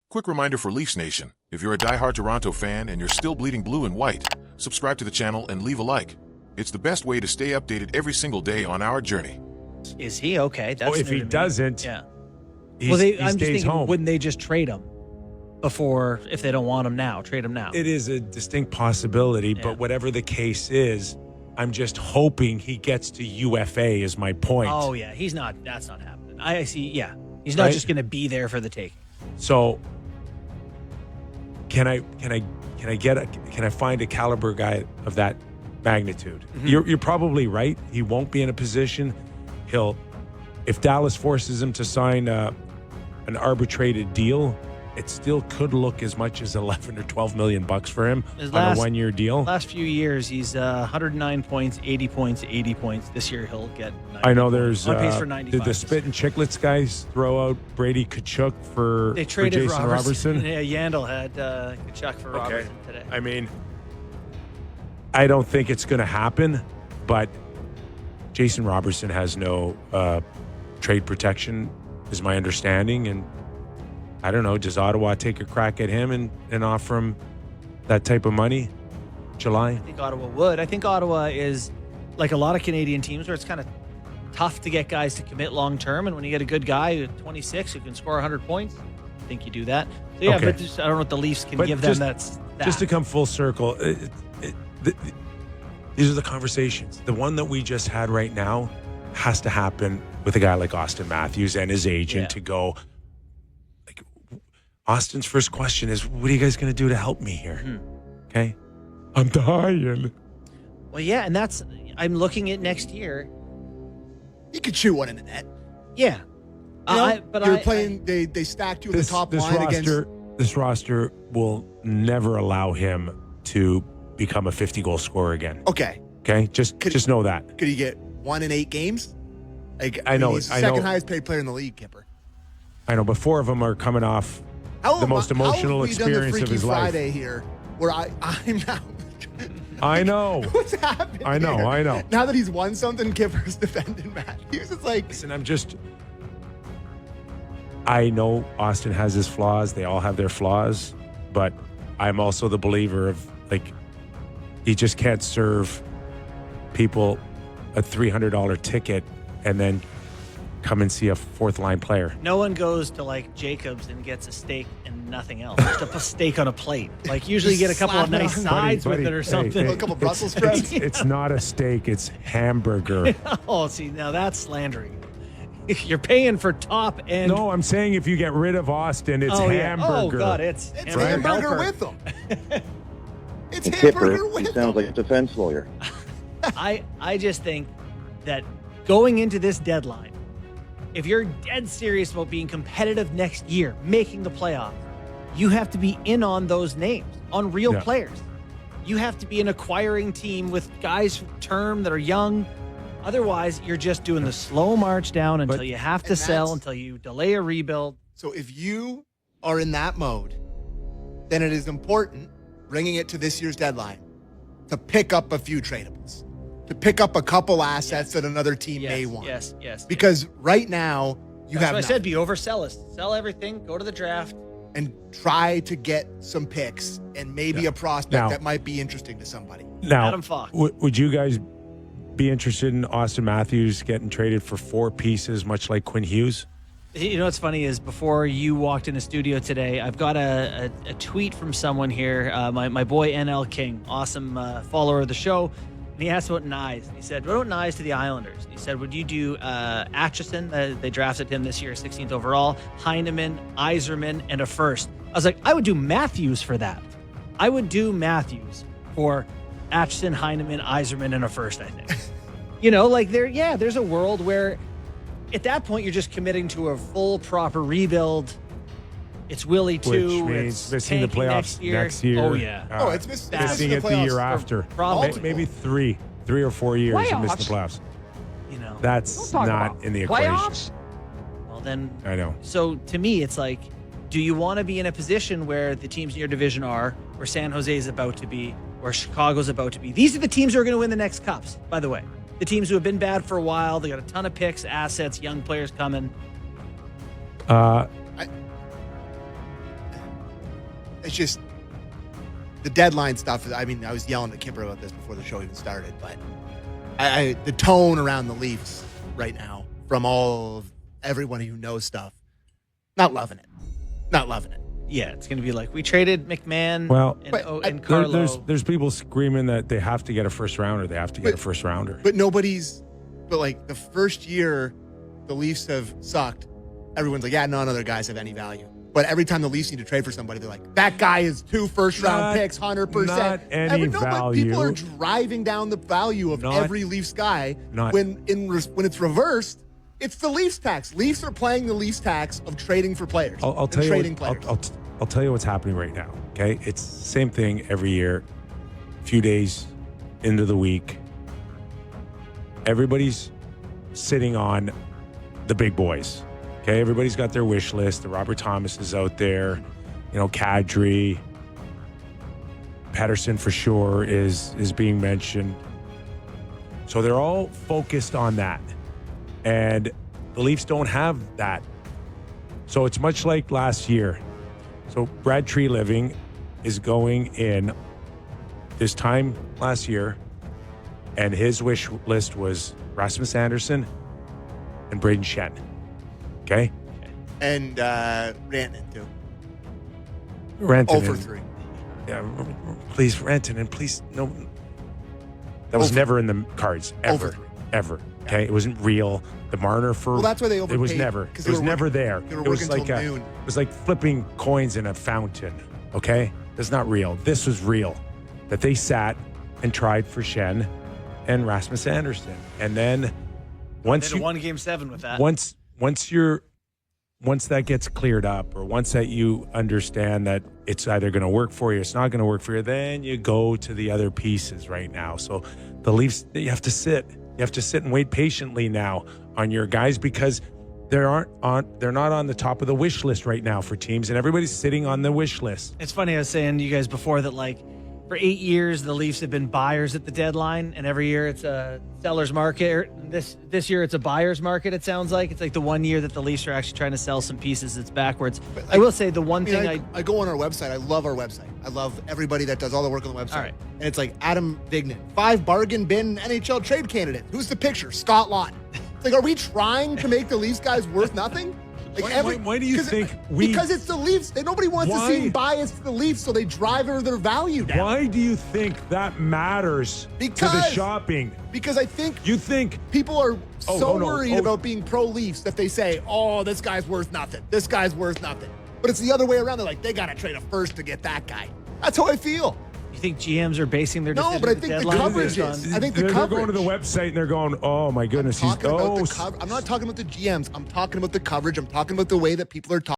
Quick reminder for Leafs Nation, if you're a diehard Toronto fan and you're still bleeding blue and white, subscribe to the channel and leave a like. It's the best way to stay updated every single day on our journey. Is he okay? That's if new he to me. doesn't, yeah. he I'm stays just thinking, home. wouldn't they just trade him before, if they don't want him now, trade him now? It is a distinct possibility, Yeah. but whatever the case is, I'm just hoping he gets to UFA is my point. Oh yeah, that's not happening. I see. Yeah, he's not Right? just going to be there for the taking. So can I find a caliber guy of that magnitude? Mm-hmm. You're probably right. He won't be in a position. If Dallas forces him to sign an arbitrated deal, it still could look as much as 11 or 12 million bucks for him on a 1-year deal. Last few years, he's 109 points, 80 points, 80 points. This year, he'll get 90 I know there's on pace for 95. did the Spit and Chicklets guys throw out Brady Kachuk for They traded Jason Robertson? Yeah, Yandel had Kachuk for Robertson today. I mean, I don't think it's going to happen, but Jason Robertson has no trade protection, is my understanding. And I don't know, does Ottawa take a crack at him and offer him that type of money? July? I think Ottawa would. I think Ottawa is like a lot of Canadian teams where it's kind of tough to get guys to commit long term. And when you get a good guy at 26 who can score 100 points, I think you do that. So yeah, Okay. but just, I don't know what the Leafs can give them. That's that. Just to come full circle, these are the conversations. The one that we just had right now has to happen with a guy like Austin Matthews and his agent to go. Like, Austin's first question is, "What are you guys going to do to help me here?" Okay, I'm dying. Well, yeah, and I'm looking at next year. He could shoot one in the net. Yeah. You're playing. They stacked you in the top line against. This roster will never allow him to become a 50-goal scorer again. Okay. Okay, just know that. Could he get 1 in 8 games? I know. He's the second highest paid player in the league, Kipper. I know, but 4 of them are coming off the most emotional experience of his life. Friday here, where I'm now. I know. What's happening? I know. here? I know. Now that he's won something, Kipper's defending Matthews. It's like, Listen, I know Austin has his flaws. They all have their flaws, but I'm also the believer of, like, he just can't serve people a $300 ticket and then come and see a fourth-line player. No one goes to like Jacobs and gets a steak and nothing else. Just a steak on a plate. Like usually you get a couple of nice sides with it or something. a couple Brussels sprouts. It's not a steak. It's hamburger. Oh, see, now that's slandering. You're paying for top end. No, I'm saying if you get rid of Austin, it's hamburger. Oh, God, it's hamburger with them. It's And hamburger Kipper, he with sounds them. like a defense lawyer. I just think that going into this deadline, if you're dead serious about being competitive next year, making the playoffs, you have to be in on those names, on real players. You have to be an acquiring team with guys term that are young. Otherwise, you're just doing the slow march down until you have to sell, until you delay a rebuild. So if you are in that mode, then it is important, bringing it to this year's deadline, to pick up a few tradables, to pick up a couple assets that another team may want. Yes. Because right now, you That's have what I nothing. said, be oversellist. Sell everything, go to the draft. And try to get some picks and maybe a prospect that might be interesting to somebody. Now, Adam Fox. Would you guys be interested in Austin Matthews getting traded for 4 pieces, much like Quinn Hughes? You know what's funny is before you walked in the studio today, I've got a tweet from someone here, my boy NL King, awesome follower of the show. And he asked about Nyes. He said, what about Nyes to the Islanders? He said, would you do Atchison? They drafted him this year, 16th overall, Heineman, Yzerman, and a first. I was like, I would do Matthews for that. I would do Matthews for Atchison, Heineman, Yzerman, and a first, I think. There's a world where at that point you're just committing to a full, proper rebuild. It's Willie too. Which means it's missing the playoffs next year. Oh, yeah. It's missing it the year after. Probably. Maybe 3 or 4 years and missing the playoffs. That's not in the equation. Well, then. I know. So to me, it's like, do you want to be in a position where the teams in your division are, where San Jose is about to be, where Chicago's about to be? These are the teams who are going to win the next cups, by the way. The teams who have been bad for a while. They got a ton of picks, assets, young players coming. it's just the deadline stuff. I mean, I was yelling at Kipper about this before the show even started, but the tone around the Leafs right now from everyone who knows stuff, not loving it. Not loving it. Yeah, it's going to be like, we traded McMahon and Carlo. There's people screaming that they have to get a first rounder. They have to get a first rounder. But like the first year the Leafs have sucked, everyone's like, yeah, none other guys have any value. But every time the Leafs need to trade for somebody, they're like, that guy is 2 first-round picks, 100%. Not any value. People are driving down the value of every Leafs guy. When it's reversed, it's the Leafs tax. Leafs are playing the Leafs tax of trading for players. I'll tell you what's happening right now. Okay, it's the same thing every year. A few days into the week, everybody's sitting on the big boys. Okay, everybody's got their wish list. The Robert Thomas is out there. Kadri, Patterson for sure is being mentioned. So they're all focused on that. And the Leafs don't have that. So it's much like last year. So Brad Treliving is going in this time last year, and his wish list was Rasmus Andersson and Braden Shen. Okay? And Rantanen, too. Rantanen. Over 3. Yeah, please, Rantanen, please. No. That was never in the cards. Ever. Ever. Okay? It wasn't real. The Marner for... Well, that's why they overpaid. It was never. It was never there. They were It was working like till noon. it was like flipping coins in a fountain. Okay? That's not real. This was real. That they sat and tried for Shen and Rasmus Anderson. And then once you won Game 7 with that. Once that gets cleared up, or once that you understand that it's either going to work for you, it's not going to work for you, then you go to the other pieces right now. So the Leafs, you have to sit. You have to sit and wait patiently now on your guys, because they're not on the top of the wish list right now for teams, and everybody's sitting on the wish list. It's funny, I was saying to you guys before that, like, for 8 years, the Leafs have been buyers at the deadline, and every year it's a seller's market. This year it's a buyer's market, it sounds like. It's like the one year that the Leafs are actually trying to sell some pieces. It's backwards. I will say the one thing I go on our website. I love our website. I love everybody that does all the work on the website. All right. And it's like Adam Vignan, 5 bargain bin NHL trade candidate. Who's the picture? Scott Lott. It's like, are we trying to make the Leafs guys worth nothing? Like why do you think Because it's the Leafs. Nobody wants to see bias to the Leafs, so they drive their value down. Why do you think that matters to the shopping? Because I think you think people are worried about being pro-Leafs that they say, oh, this guy's worth nothing. This guy's worth nothing. But it's the other way around. They're like, they got to trade a first to get that guy. That's how I feel. You think GMs are basing their decision? No, but I think the coverage is. I think the coverage. They're going to the website and they're going, oh my goodness, I'm not talking about the GMs. I'm talking about the coverage. I'm talking about the way that people are talking.